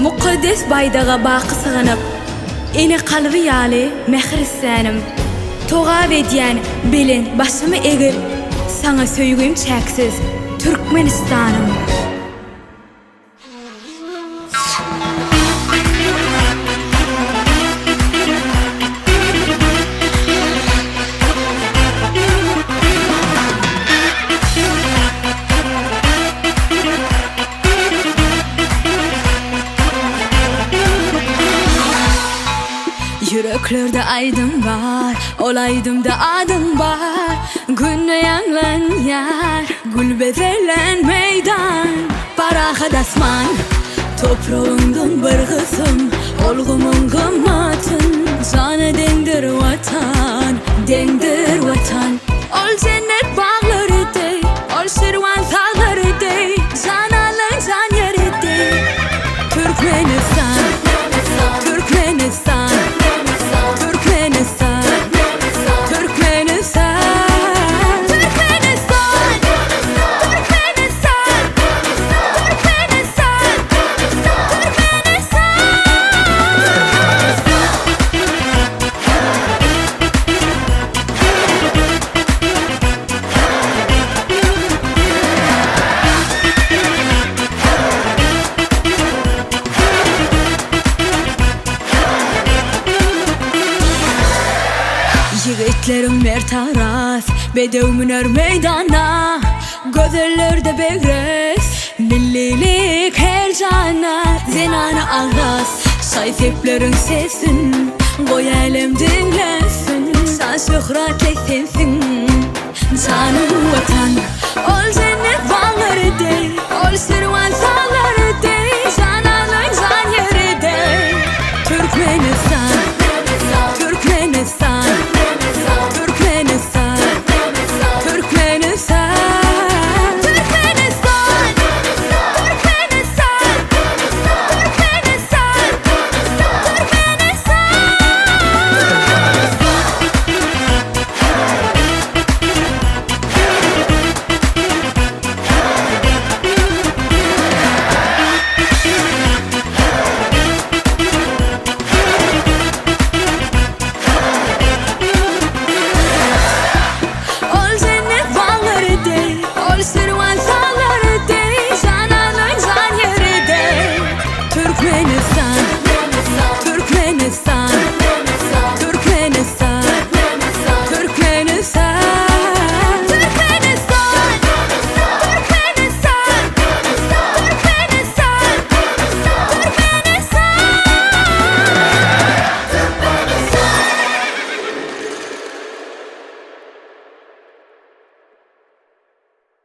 Mukaddes baydaga baqı sığınıp, eni qalbi yali mehristanim. Toğa ediyen belin başımı egip, sana söygüm çeksiz Türkmenistanım. Yüreklerde aydın var, olaydımda adım var. Günne yanlan yar, gül bezelen meydan. Paraha dasman, toprağından bir kızım. Olgumun kımmatın, sana dendir vatan, dendir vatan. Ol cennet bağları dey, ol şirvan salları dey. Can alın can yeri dey. Türkmenistan, Türkmenistan. Yiğitlerim her taraf, bedevmüner meydana. Gözellerde begres, millilik her cana. Zenana ağlas, sayfeplerin sesin. Koy elem dinlesin, sen şöhretle sensin. Canım vatan, ol cennet bağları